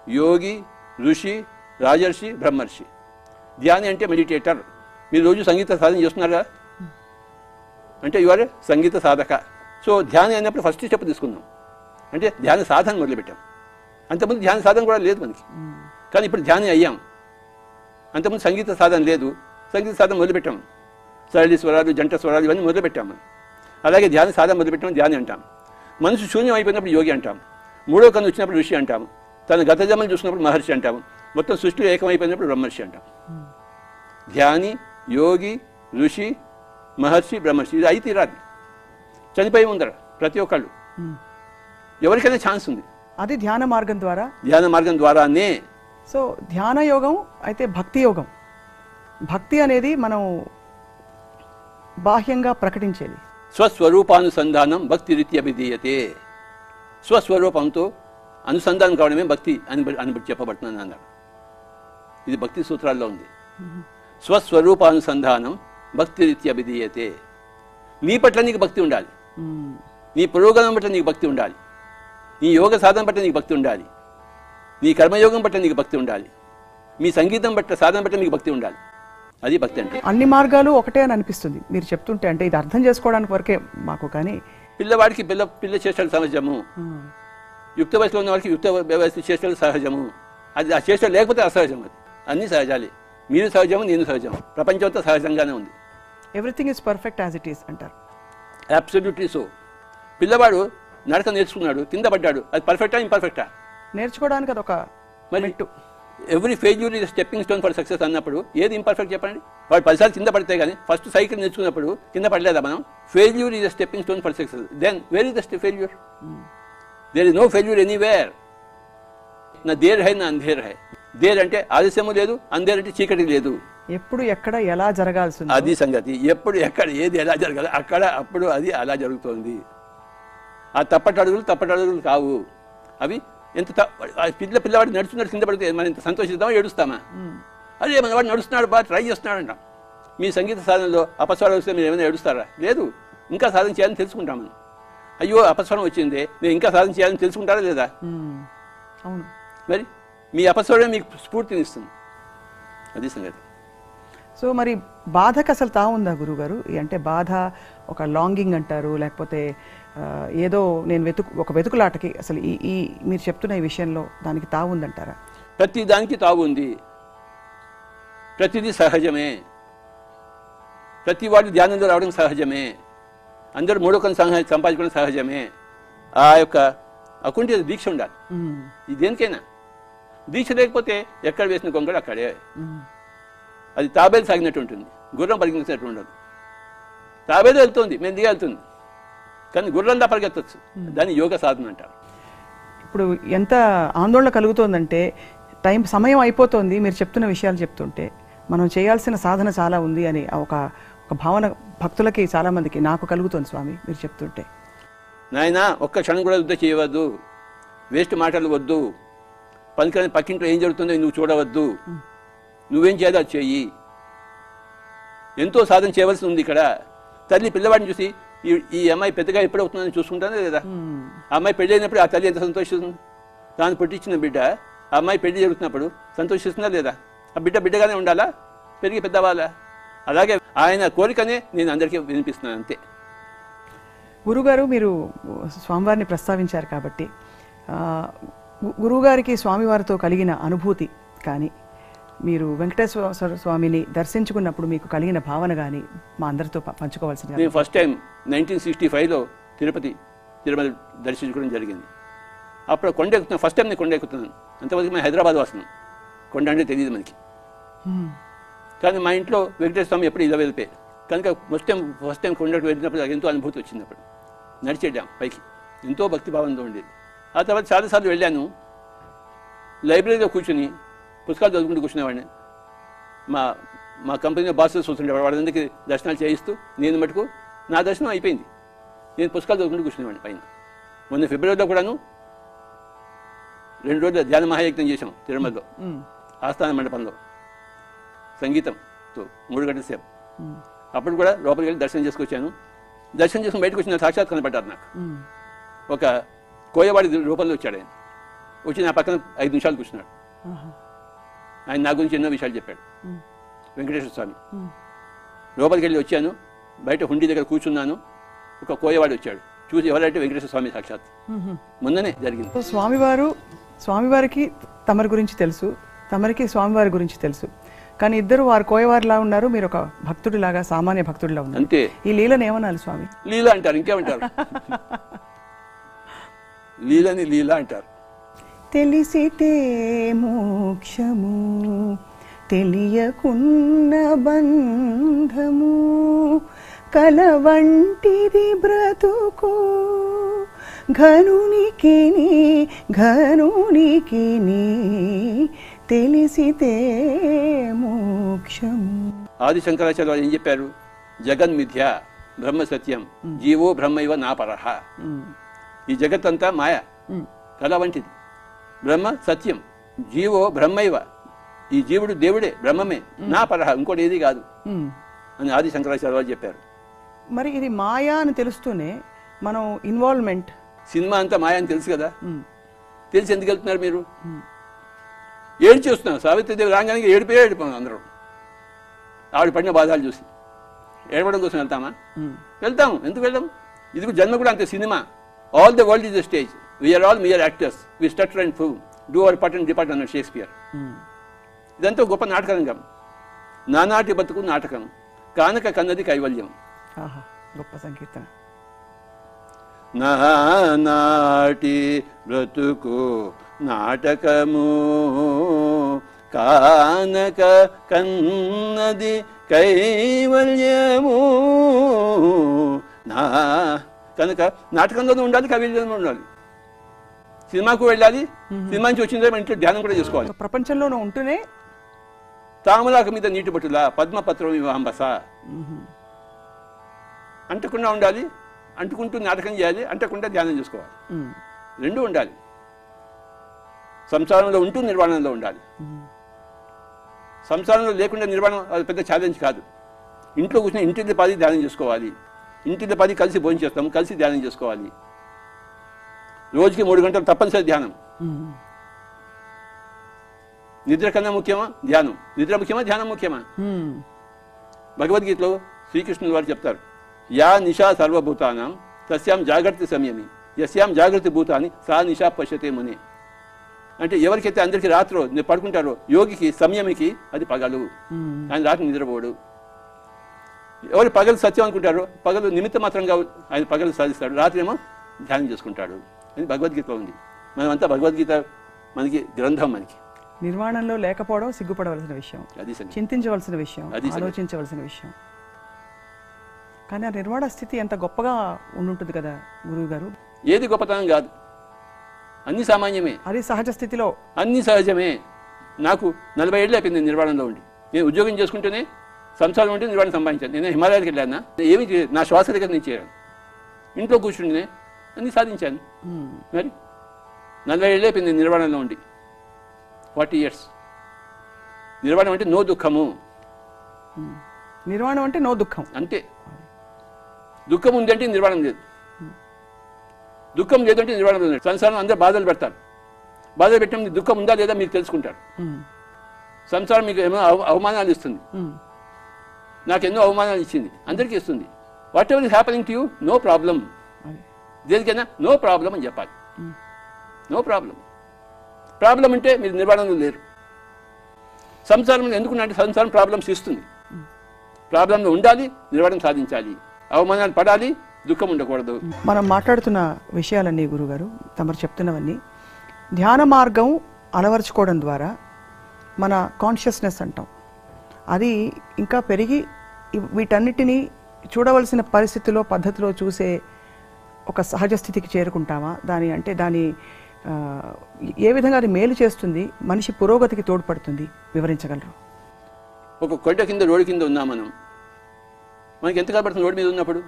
యోగి, ఋషి, రాజర్షి, బ్రహ్మర్షి. ధ్యాని అంటే మెడిటేటర్. మీరు రోజు సంగీత సాధన చేస్తున్నారా అంటే ఇవాళ సంగీత సాధక. సో ధ్యానం అయినప్పుడు ఫస్ట్ స్టెప్ తీసుకుందాం, అంటే ధ్యాన సాధన మొదలుపెట్టాం. అంతకుముందు ధ్యాన సాధన కూడా లేదు మనకి, కానీ ఇప్పుడు ధ్యానం అయ్యాం. అంతకుముందు సంగీత సాధన లేదు, సంగీత సాధన మొదలుపెట్టాం. సరళి స్వరాలు, జంట స్వరాలు ఇవన్నీ మొదలుపెట్టాం మనం. అలాగే ధ్యాన సాధన మొదలుపెట్టాం, ధ్యానం అంటాం. మనసు శూన్యం అయిపోయినప్పుడు యోగి అంటాం. 3వ కన్ను వచ్చినప్పుడు ఋషి అంటాము. తన గత జన్మను చూసినప్పుడు మహర్షి అంటాము. మొత్తం సృష్టిలో ఏకమైపోయినప్పుడు బ్రహ్మర్షి అంటాం. ధ్యాని, యోగి, ఋషి, మహర్షి, బ్రహ్మర్షి, ఇది అయితే రాదు. చనిపోయి ముందర ప్రతి ఒక్కళ్ళు, ఎవరికైనా ఛాన్స్ ఉంది. అది ధ్యాన మార్గం ద్వారా, ధ్యాన మార్గం ద్వారానే. సో ధ్యాన యోగం అయితే భక్తి యోగం. భక్తి అనేది మనం బాహ్యంగా ప్రకటించేది. స్వస్వరూపానుసంధానం భక్తి రీతి అభిధీయతే. స్వస్వరూపంతో అనుసంధానం కావడమే భక్తి అని చెప్పబడుతుంది అన్నారు. ఇది భక్తి సూత్రాల్లో ఉంది. స్వస్వరూపానుసంధానం భక్తి రీతి అభిధీయతే. నీ పట్ల నీకు భక్తి ఉండాలి, నీ పురోగమనం పట్ల నీకు భక్తి ఉండాలి, నీ యోగ సాధన పట్ల నీకు భక్తి ఉండాలి, నీ కర్మయోగం పట్ల నీకు భక్తి ఉండాలి, మీ సంగీతం పట్ల సాధన పట్ల నీకు భక్తి ఉండాలి. అది భక్తి అంటే. అన్ని మార్గాలు ఒకటే అని అనిపిస్తుంది మీరు చెప్తుంటే. అంటే ఇది అర్థం చేసుకోవడానికి వరకే మాకు. కానీ పిల్లవాడికి పిల్ల చేష్టలు సహజము, యుక్త వయసులో ఉన్న వారికి యుక్త వయసు చేష్టలు సహజము. అది ఆ చేష్టలు లేకపోతే అసహజం. అది అన్ని సహజాలే. మీరు సహజము, నేను సహజము, ప్రపంచం అంతా సహజంగానే ఉంది. Everything is perfect as it is అంటారు. Absolutely so. పిల్లవాడు నడక నేర్చుకున్నాడు, కింద పడ్డాడు, అది పర్ఫెక్టా ఇంపర్ఫెక్టా? నేర్చుకోవడానికి అదొక మెట్టు. Every failure is stepping stone for success అన్నప్పుడు ఏది ఇంపర్ఫెక్ట్ చెప్పండి? వాడు 10 సార్లు కింద పడితే కానీ ఫస్ట్ సైకిల్ నేర్చుకున్నప్పుడు కింద పడలేదా మనం? Failure is stepping stone for success. Then where is the failure? There is no failure anywhere. నా దేర్ హై, నా అంధేర్ హై. దేర్ అంటే ఆలస్యము లేదు, అంధేర్ అంటే చీకటి లేదు. ఎప్పుడు ఎక్కడ ఎలా జరగాల్సింది అది సంగతి. ఎప్పుడు ఎక్కడ ఏది ఎలా జరగాలి అక్కడ అప్పుడు అది అలా జరుగుతోంది. ఆ తప్పటడుగులు కావు. అవి ఎంత పిల్లవాడు నడుచున్నట్టు కింద పడితే మనం ఎంత సంతోషిద్దామా ఏడుస్తామా? అదే మన వాడు నడుస్తున్నాడు బాగా ట్రై చేస్తున్నాడంట. మీ సంగీత సాధనలో అపస్వరం వస్తే మీరు ఏమైనా ఏడుస్తారా? లేదు. ఇంకా సాధన చేయాలని తెలుసుకుంటాం మనం. అయ్యో అపస్వరం వచ్చింది నేను ఇంకా సాధన చేయాలని తెలుసుకుంటారా లేదా? అవును. మరి మీ అపస్వరమే మీకు స్ఫూర్తినిస్తుంది. అది సంగతి. సో మరి బాధకు అసలు తా ఉందా గురుగారు? అంటే బాధ ఒక లాంగింగ్ అంటారు, లేకపోతే ఏదో నేను ఒక వెతుకులాటకి అసలు ఈ మీరు చెప్తున్న ఈ విషయంలో దానికి తా ఉందంటారా? ప్రతి దానికి తావు ఉంది. ప్రతిదీ సహజమే. ప్రతి వాడు ధ్యానంలో రావడం సహజమే. అందరూ మూడొకరిని సంపాదించుకోవడం సహజమే. ఆ యొక్క అకుంఠిత దీక్ష ఉండాలి. ఇది దేనికైనా దీక్ష లేకపోతే ఎక్కడ వేసిన గొంగడు అక్కడే. అది తాబేలు సాగినట్టు ఉంటుంది, గుర్రం పరిగెత్తినట్టు ఉండదు. తాబేలు వెళ్తుంది, మెల్లిగా వెళ్తుంది, కానీ గుర్రంలా పరిగెత్తచ్చు. దాన్ని యోగ సాధన అంటారు. ఇప్పుడు ఎంత ఆందోళన కలుగుతోందంటే సమయం అయిపోతుంది మీరు చెప్తున్న విషయాలు చెప్తుంటే. మనం చేయాల్సిన సాధన చాలా ఉంది అని ఒక భావన భక్తులకి చాలామందికి నాకు కలుగుతుంది స్వామి మీరు చెప్తుంటే. నాయన ఒక్క క్షణం కూడా యుద్ధ చేయవద్దు, వేస్ట్ మాటలు వద్దు, పనికిరాని పక్కింట్లో ఏం జరుగుతుందో నువ్వు చూడవద్దు, నువ్వేం చేయాలో అది చెయ్యి. ఎంతో సాధన చేయవలసి ఉంది ఇక్కడ. తల్లి పిల్లవాడిని చూసి ఈ అమ్మాయి పెద్దగా ఎప్పుడు అవుతుందని చూసుకుంటానే లేదా? ఆ అమ్మాయి పెళ్లి అయినప్పుడు ఆ తల్లి ఎంత సంతోషిస్తుంది? తాను పుట్టించిన బిడ్డ ఆ అమ్మాయి పెళ్లి జరుగుతున్నప్పుడు సంతోషిస్తుందా లేదా? ఆ బిడ్డగానే ఉండాలా, పెరిగి పెద్దవాళ్ళా? అలాగే ఆయన కోరికనే నేను అందరికీ వినిపిస్తున్నాను అంతే. గురుగారు మీరు స్వామివారిని ప్రస్తావించారు కాబట్టి గురువుగారికి స్వామివారితో కలిగిన అనుభూతి కానీ, మీరు వెంకటేశ్వర స్వామిని దర్శించుకున్నప్పుడు మీకు కలిగిన భావన కానీ మా అందరితో పంచుకోవాల్సింది. నేను ఫస్ట్ టైం 1965లో తిరుమల దర్శించుకోవడం జరిగింది. అప్పుడు కొండ ఎక్కుతున్నాను, ఫస్ట్ టైం నేను కొండ ఎక్కుతున్నాను. అంతవరకు మేము హైదరాబాద్ వస్తున్నాం, కొండ అంటే తెలియదు మనకి. కానీ మా ఇంట్లో వెంకటేశ్వర స్వామి ఎప్పుడు ఇలా వెళ్ళిపోయారు కనుక ఫస్ట్ టైం కొండకు వెళ్ళినప్పుడు నాకు ఎంతో అనుభూతి వచ్చినప్పుడు నడిచి వెళ్ళాం పైకి, ఎంతో భక్తిభావంతో ఉండేది. ఆ తర్వాత చాలాసార్లు వెళ్ళాను. లైబ్రరీలో కూర్చుని పుస్తకాలు చదువుకుంటూ కూర్చునేవాడిని. మా కంపెనీలో బాసెస్ వస్తుండేవాడు, వాళ్ళందరికీ దర్శనాలు చేయిస్తూ నేను మటుకు నా దర్శనం అయిపోయింది. నేను పుస్తకాలు చదువుకుంటూ కూర్చునేవాడిని పైన. మొన్న ఫిబ్రవరిలో కూడాను 2 రోజులు ధ్యాన మహాయజ్ఞం చేశాం తిరుమలలో ఆస్థాన మండపంలో సంగీతంతో 3 గంటల సేపు. అప్పుడు కూడా లోపలికి వెళ్ళి దర్శనం చేసుకొచ్చాను. దర్శనం చేసుకుని బయటకు వచ్చిన సాక్షాత్ కనపడ్డారు నాకు. ఒక కోయవాడి రూపంలో వచ్చాడు ఆయన. వచ్చి నా పక్కన 5 నిమిషాలు కూర్చున్నాడు. ఆయన నా గురించి ఎన్నో విషయాలు చెప్పాడు వెంకటేశ్వర స్వామి. లోపలికి వెళ్ళి వచ్చాను, బయట హుండీ దగ్గర కూర్చున్నాను. ఒక కోయవాడు వచ్చాడు, చూసి ఎవరంటే వెంకటేశ్వర స్వామి సాక్షాత్. మొన్ననే జరిగింది. స్వామివారికి తమరి గురించి తెలుసు, తమరికి స్వామివారి గురించి తెలుసు, కానీ ఇద్దరు వారు కోయవారిలా ఉన్నారు, మీరు ఒక భక్తుడిలాగా సామాన్య భక్తుడిలా ఉన్నారు. అంతే. ఈ లీలను ఏమనాలి స్వామి? లీల అంటారు, ఇంకేమంటారు? లీలని లీల అంటారు. తెలిసితే మోక్షము తెలియకున్న బంధము కలవంటిది బ్రతుకు ఘనునికిని తెలిసితే మోక్షము. ఆది శంకరాచార్య వారు ఏం చెప్పారు? జగన్మిథ్య బ్రహ్మ సత్యం జీవో బ్రహ్మైవ నా పరహ. ఈ జగత్తంతా మాయ, కళ వంటిది. బ్రహ్మ సత్యం, జీవో బ్రహ్మైవ, ఈ జీవుడు దేవుడే, బ్రహ్మమే, నా పరహ, ఇంకోటి ఏది కాదు అని ఆది శంకరాచార్య వారు చెప్పారు. మరి ఇది మాయా అని తెలుస్తూనే మనం ఇన్వాల్వ్మెంట్, సినిమా అంతా మాయా అని తెలుసు కదా, తెలిసి ఎందుకు వెళ్తున్నారు మీరు? ఏడు చేస్తున్నారు. సావిత్రిదేవి రాగానే ఏడిపోయాం అందరూ. ఆవిడ పడిన బాధలు చూసి ఏడవడం కోసం వెళ్తామా? వెళ్తాము. ఎందుకు వెళ్ళాం? ఇది జన్మ కూడా అంతే. Cinema, all the world is the stage, we are all mere actors, we stutter and prove, do our part and depart అన్న షేక్స్పియర్. ఇదంతా గొప్ప నాటకరంగం. నానాటి బతుకు నాటకం, కానక కన్నది కైవల్యం. గొప్ప సంకీర్తన. నానాటి బ్రతుకు నాటకము, కానక కన్నది కైవల్యము. కనుక నాటకంలోనూ ఉండాలి, కైవల్యంలో ఉండాలి. సినిమాకు వెళ్ళాలి, సినిమా నుంచి వచ్చిన మన ఇంట్లో ధ్యానం కూడా చేసుకోవాలి. ప్రపంచంలోనూ ఉంటూనే తామరాకు మీద నీటి బొట్టులా పద్మపత్రం ఇవాంబస. అంటకుండా ఉండాలి, అంటుకుంటూ నాటకం చేయాలి, అంటకుండా ధ్యానం చేసుకోవాలి. రెండూ ఉండాలి. సంసారంలో ఉంటూ నిర్వాణంలో ఉండాలి. సంసారంలో లేకుండా నిర్వాణం అది పెద్ద ఛాలెంజ్ కాదు. ఇంట్లో కూర్చొని ఇంటిలో పది ధ్యానం చేసుకోవాలి, ఇంటిలో పది కలిసి భోజనం చేస్తాం, కలిసి ధ్యానం చేసుకోవాలి. రోజుకి 3 గంటలు తప్పనిసరి ధ్యానం. నిద్ర కన్నా ముఖ్యమా ధ్యానం? నిద్ర ముఖ్యమా ధ్యానం ముఖ్యమా? భగవద్గీతలో శ్రీకృష్ణుడు వారు చెప్తారు, యా నిశా సర్వభూతానాం తస్యాం జాగ్రత్త సంయమి యస్యాం జాగ్రత్త భూతాన్ని సా నిశా పశ్యతే మునే. అంటే ఎవరికైతే అందరికీ రాత్రి పడుకుంటారో యోగికి సంయమికి అది పగలు, ఆయన రాత్రి నిద్రపోడు. ఎవరు పగలు సత్యం అనుకుంటారో పగలు నిమిత్త మాత్రంగా ఆయన పగలు సాధిస్తాడు, రాత్రి ఏమో ధ్యానం చేసుకుంటాడు అని భగవద్గీతలో ఉంది. మనమంతా భగవద్గీత మనకి గ్రంథం. మనకి నిర్వాణంలో లేకపోవడం సిగ్గుపడవలసిన విషయం, అది చింతించవలసిన విషయం, ఆలోచించవలసిన విషయం. కానీ ఆ నిర్వాణ స్థితి ఎంత గొప్పగా ఉండుంటుంది కదా గురువు గారు. ఏది గొప్పతనం కాదు, అన్ని సామాన్యమే, అది సహజ స్థితిలో అన్ని సహజమే. నాకు 40 ఏళ్ళు అయిపోయింది నిర్వాణంలో ఉండి. నేను ఉద్యోగం చేసుకుంటూనే సంసారం ఉంటే నిర్వాణం సంపాదించాను. నేను హిమాలయాలకు వెళ్ళానా, ఏమి నా శ్వాస దగ్గర నేను చేరాను, ఇంట్లో కూర్చుంటే అన్ని సాధించాను. మరి 40 ఏళ్ళు అయిపోయింది నిర్వాణంలో ఉండి, 40 years. నిర్వాణం అంటే నో దుఃఖము. నిర్వాణం అంటే నో దుఃఖం అంతే. దుఃఖం ఉందంటే నిర్వాణం లేదు, దుఃఖం లేదంటే నిర్వాణం లేదు. సంసారం అందరూ బాధలు పెడతారు, బాధలు పెట్టిన దుఃఖం ఉందా లేదా మీరు తెలుసుకుంటారు. సంసారం మీకు ఏమో అవమానాలు ఇస్తుంది, నాకు ఎన్నో అవమానాలు ఇచ్చింది, అందరికీ ఇస్తుంది. What ever is happening to you know problem. దేనికైనా నో ప్రాబ్లం అని చెప్పాలి. No problem. ప్రాబ్లం అంటే మీరు నిర్వాణంలో లేరు. సంసారం ఎందుకున్నంటే సంసారం ప్రాబ్లమ్స్ ఇస్తుంది. ప్రాబ్లంలో ఉండాలి, నిర్వాణం సాధించాలి, అవమానాలు పడాలి, దుఃఖం ఉండకూడదు. మనం మాట్లాడుతున్న విషయాలన్నీ గురుగారు తమరు చెప్తున్నవన్నీ ధ్యాన మార్గం అలవర్చుకోవడం ద్వారా మన కాన్షియస్నెస్ అంటాం, అది ఇంకా పెరిగి వీటన్నిటినీ చూడవలసిన పరిస్థితిలో పద్ధతిలో చూసే ఒక సహజ స్థితికి చేరుకుంటామా? దాని ఏ విధంగా అది మేలు చేస్తుంది, మనిషి పురోగతికి తోడ్పడుతుంది, వివరించగలరు? ఒక కొండ కింద రోడ్డు కింద ఉన్నాం మనం, మనకి ఎంత కనబడుతుంది? రోడ్డు మీద ఉన్నప్పుడు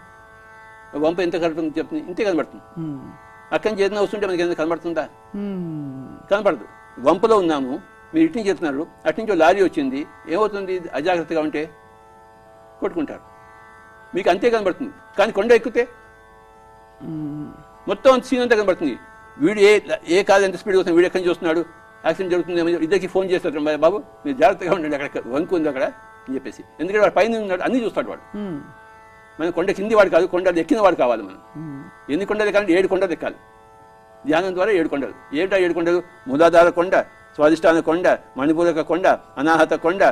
వంప ఎంత కనబడుతుంది చెప్తుంది, ఇంతే కనబడుతుంది. అక్కడి నుంచి ఏదైనా వస్తుంటే మనకి ఎంత కనబడుతుందా? కనపడదు. వంపలో ఉన్నాము, మీరు ఇటు నుంచి చెప్తున్నారు, అటు నుంచి లారీ వచ్చింది, ఏమవుతుంది? అజాగ్రత్తగా ఉంటే కొట్టుకుంటారు, మీకు అంతే కనబడుతుంది. కానీ కొండ ఎక్కితే మొత్తం సీన్ అంతా కనబడుతుంది. వీడు ఏ కాదు ఎంత స్పీడ్ వస్తుంది, వీడు ఎక్కడి నుంచి వస్తున్నాడు, యాక్సిడెంట్ జరుగుతుంది, ఇద్దరికి ఫోన్ చేస్తాడు, బాబు మీరు జాగ్రత్తగా ఉండండి, అక్కడ వంకు ఉంది అక్కడ అని చెప్పేసి. ఎందుకంటే వాడు పైన ఉన్నాడు, అన్నీ చూస్తాడు వాడు. మనం కొండ కింది వాడు కాదు, కొండలు ఎక్కిన వాడు కావాలి. మనం ఎన్ని కొండలు ఎక్కాలంటే 7 కొండలు ఎక్కాలి. ధ్యానం ద్వారా 7 కొండలు. ఏమిటా 7 కొండలు? మూలాధార కొండ, స్వాధిష్టాన కొండ, మణిపూరక కొండ, అనాహత కొండ,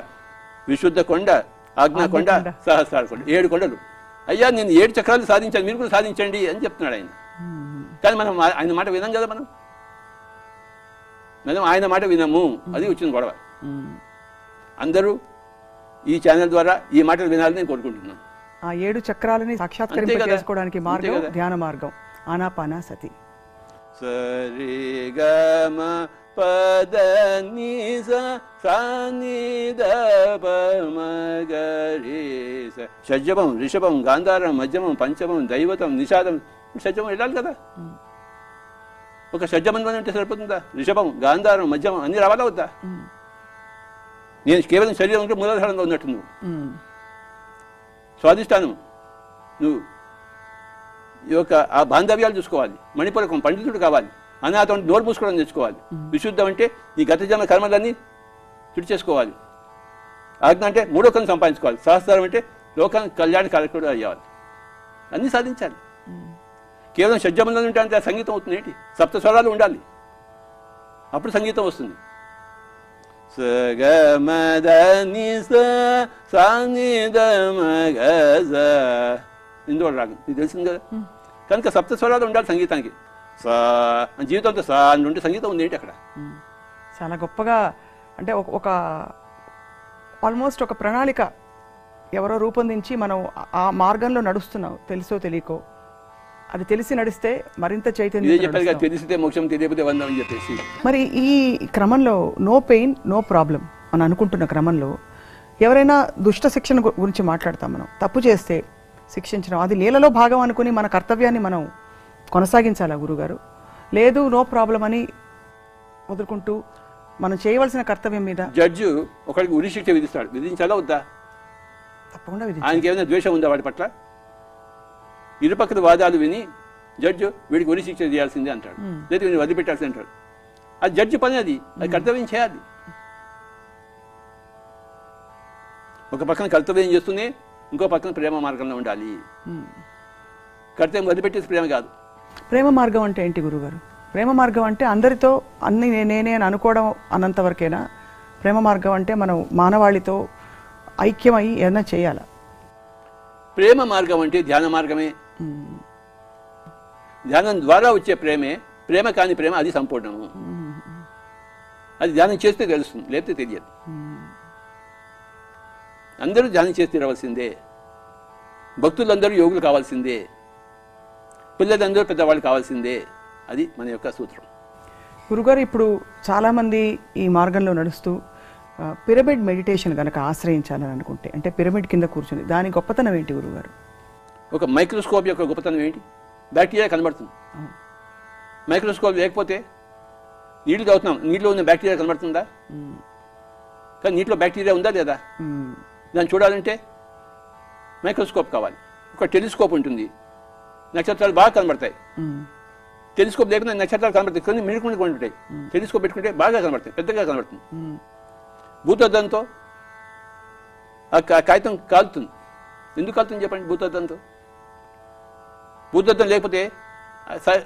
విశుద్ధ కొండ, ఆజ్ఞా కొండ, సహస్రార కొండ. 7 కొండలు. అయ్యా నేను 7 చక్రాలు సాధించాను, మీరు కూడా సాధించండి అని చెప్తున్నాడు ఆయన. కానీ మనం ఆయన మాట వినాం కదా, మనం ఆయన మాట వినము, అది వచ్చింది గొడవ. అందరూ ఈ ఛానల్ ద్వారా ఈ మాటలు వినాలని నేను కోరుకుంటున్నాను. ఆ 7 చక్రాలని సాక్షాత్కరించుకోవడానికి మార్గం ధ్యాన మార్గం ఆనాపాన సతి. సరి గమ పద ని సా ని ద ప మ గ రి స. షడ్జమం, రిషభం, గాంధారం, మధ్యమం, పంచమం, దైవతం, నిషాదం. షడ్జమం వెళ్ళాలి కదా. ఒక షడ్జమంలో అంటే సరిపోతుందా? రిషభం, గాంధారం, మధ్యమం అన్ని రావాలా వద్దా? నేను కేవలం శరీరం ఉంటే మూలాధారంలో ఉన్నట్టు నువ్వు. స్వాధిష్టానం నువ్వు ఈ యొక్క ఆ బాంధవ్యాలు చూసుకోవాలి. మణిపూరకం పండితుడు కావాలి. అనాథం నోరు మూసుకోవడం తెచ్చుకోవాలి. విశుద్ధం అంటే ఈ గత జన్మ కర్మలన్నీ తుడిచేసుకోవాలి. ఆజ్ఞ అంటే 3వ కన్ను సంపాదించుకోవాలి. సహస్రం అంటే లోకానికి కళ్యాణ కార్యక్రమం అయ్యాలి. అన్నీ సాధించాలి. కేవలం షడ్జమంలో ఉంటే అంతే సంగీతం అవుతుంది ఏంటి? 7 స్వరాలు ఉండాలి, అప్పుడు సంగీతం వస్తుంది. ఇందులో రాగం నీకు తెలిసింది కదా. కనుక 7 స్వరాలు ఉండాలి సంగీతానికి. సా జీవితంతో సా అని ఉంటే సంగీతం ఉంది ఏంటి అక్కడ? చాలా గొప్పగా అంటే ఒక ఆల్మోస్ట్ ఒక ప్రణాళిక ఎవరో రూపొందించి మనం ఆ మార్గంలో నడుస్తున్నాం, తెలుసో తెలియకో. అది తెలిసి నడిస్తే మరింత చైతన్యం. తెలిసితే మోక్షం, తెలియకపోతే వందం అని చెప్పేసి. మరి ఈ క్రమంలో నో పెయిన్ నో ప్రాబ్లం అని అనుకుంటున్న క్రమంలో ఎవరైనా దుష్ట శిక్షణ గురించి మాట్లాడతాం మనం. తప్పు చేస్తే శిక్షించడం అది లీలలో భాగం అనుకుని మన కర్తవ్యాన్ని మనం కొనసాగించాలా గురుగారు? లేదు నో ప్రాబ్లం అని వదులుకుంటూ మనం చేయవలసిన కర్తవ్యం మీద జడ్జి ఒకరికి ఉరి శిక్ష విధిస్తాడు, విధించాలా వద్దా? తప్పకుండా ఆయనకి ఏమైనా ద్వేషం ఉందా వాడి పట్ల? ఇరుపక్కల వాదాలు విని జడ్జి వీడికి ఉరి శిక్ష చేయాల్సిందే అంటాడు, లేదా వీడిని వదిలిపెట్టాల్సింది అంటాడు. అది జడ్జి పని, అది కర్తవ్యం చేయాలి. ఒక పక్కన కర్తవ్యం చేస్తూనే ఇంకో పక్కన ప్రేమ మార్గంలో ఉండాలి. కర్తవ్యం వదిలిపెట్టేసి ప్రేమ కాదు. ప్రేమ మార్గం అంటే ఏంటి గురుగారు? ప్రేమ మార్గం అంటే అందరితో అన్ని నేనే అని అనుకోవడం అన్నంత వరకేనా? ప్రేమ మార్గం అంటే మనం మానవాళితో ఐక్యమై ఏదైనా చేయాలా? ప్రేమ మార్గం అంటే ధ్యాన మార్గమే. ధ్యానం ద్వారా వచ్చే ప్రేమే. ప్రేమ కాని ప్రేమ అది సంపూర్ణము. అది ధ్యానం చేస్తే తెలుస్తుంది, లేకపోతే తెలియదు. అందరూ ధ్యానం చేసి తీరవలసిందే. భక్తులందరూ యోగులు కావాల్సిందే. పిల్లలందరూ పెద్దవాళ్ళు కావాల్సిందే. అది మన యొక్క సూత్రం. గురుగారు, ఇప్పుడు చాలామంది ఈ మార్గంలో నడుస్తూ పిరమిడ్ మెడిటేషన్ కనుక ఆశ్రయించాలని అనుకుంటే, అంటే పిరమిడ్ కింద కూర్చుని దాని గొప్పతనం ఏంటి గురుగారు? ఒక మైక్రోస్కోప్ యొక్క గొప్పతనం ఏంటి? బ్యాక్టీరియా కనబడుతుంది. మైక్రోస్కోప్ లేకపోతే నీళ్లు తాగుతున్నాం, నీటిలో ఉన్న బ్యాక్టీరియా కనబడుతుందా? కానీ నీటిలో బ్యాక్టీరియా ఉందా లేదా? దాన్ని చూడాలంటే మైక్రోస్కోప్ కావాలి. ఒక టెలిస్కోప్ ఉంటుంది, నక్షత్రాలు బాగా కనబడతాయి. టెలిస్కోప్ లేకుండా నక్షత్రాలు కనబడతాయి, కొన్ని మినుకుంటూ ఉంటాయి. టెలిస్కోప్ పెట్టుకుంటే బాగా కనబడతాయి, పెద్దగా కనబడుతుంది. భూతద్దంతో ఆ కాగితం కాలుతుంది. ఎందుకు కాలుతుంది చెప్పండి? భూతద్దంతో. భూతద్దం లేకపోతే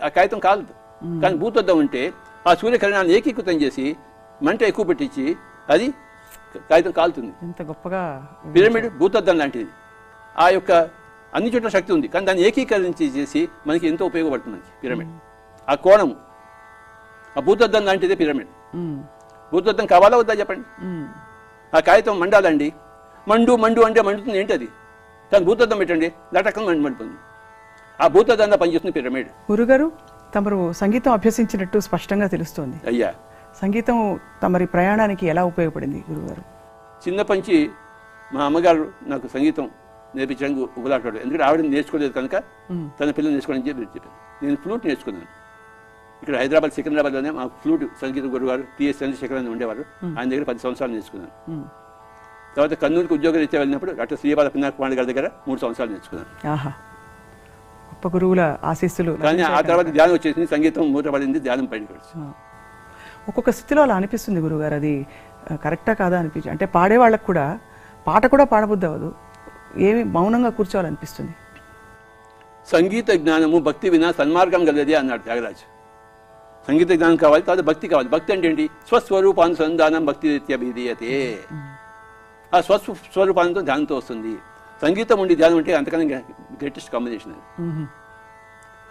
ఆ కాగితం కాలదు. కానీ భూతద్దం ఉంటే ఆ సూర్యకిరణాన్ని ఏకీకృతం చేసి మంట ఎక్కువ పెట్టించి అది కాగితం కాలుతుంది. ఎంత గొప్పగా! పిరమిడ్ భూతద్దం లాంటిది. ఆ యొక్క అన్ని చోట్ల శక్తి ఉంది, కానీ దాన్ని ఏకీకరించి చేసి మనకి ఎంతో ఉపయోగపడుతుంది పిరమిడ్. ఆ కోణము, ఆ భూతద్దం లాంటిదే పిరమిడ్. భూతద్దం కావాలా వద్దా చెప్పండి? ఆ కాగితం మండాలండి, మండు మండు అంటే మండుతుంది, ఏంటి అది? కానీ భూతద్దం పెట్టండి, లటకం మండుతుంది. ఆ భూతద్దంగా పనిచేస్తుంది పిరమిడ్. గురుగారు, తమరు సంగీతం అభ్యసించినట్టు స్పష్టంగా తెలుస్తోంది. అయ్యా, సంగీతం తమరి ప్రయాణానికి ఎలా ఉపయోగపడింది గురుగారు? చిన్నపంచి మా అమ్మగారు నాకు సంగీతం నేర్పించడానికి ఉబలాటాడు. ఎందుకంటే ఆవిడ నేర్చుకోలేదు కనుక తన పిల్లలు నేర్చుకోవడం చెప్పాను. నేను ఫ్లూట్ నేర్చుకున్నాను. ఇక్కడ హైదరాబాద్ సికింద్రాబాద్లోనే మా ఫ్లూట్ సంగీత గురుగారు టిఎస్ చంద్రశేఖర్ అని ఉండేవారు. ఆయన దగ్గర 10 సంవత్సరాలు నేర్చుకున్నాను. తర్వాత కర్నూలుకి ఉద్యోగం రీత్యా వెళ్ళినప్పుడు డాక్టర్ శ్రీపాద పినాక్ కుమార్ గారి దగ్గర 3 సంవత్సరాలు నేర్చుకున్నాను. ఆహా, గొప్ప గురువుల ఆశీస్సులు. కానీ ఆ తర్వాత ధ్యానం వచ్చేసింది, సంగీతం మూతపడింది, ధ్యానం బయటకు వచ్చింది. ఒక్కొక్క స్థితిలో అలా అనిపిస్తుంది గురుగారు, అది కరెక్టా కాదా అనిపించి. అంటే పాడే వాళ్ళకు కూడా పాట కూడా పాడబుద్ది అవ్వదు, ఏమి మౌనంగా కూర్చోవాలనిపిస్తుంది. సంగీత జ్ఞానము భక్తి వినా సన్మార్గం కలది అన్నాడు త్యాగరాజు. సంగీత జ్ఞానం కావాలి, తర్వాత భక్తి కావాలి. భక్తి అంటే ఏంటి? స్వస్వరూపానుసంధానం భక్తి రీత్యభిధీయతే. ఆ స్వస్వరూపానంతో ధ్యానంతో వస్తుంది. సంగీతం ఉండి ధ్యానం అంటే అంతకన్నా గ్రేటెస్ట్ కాంబినేషన్ అది.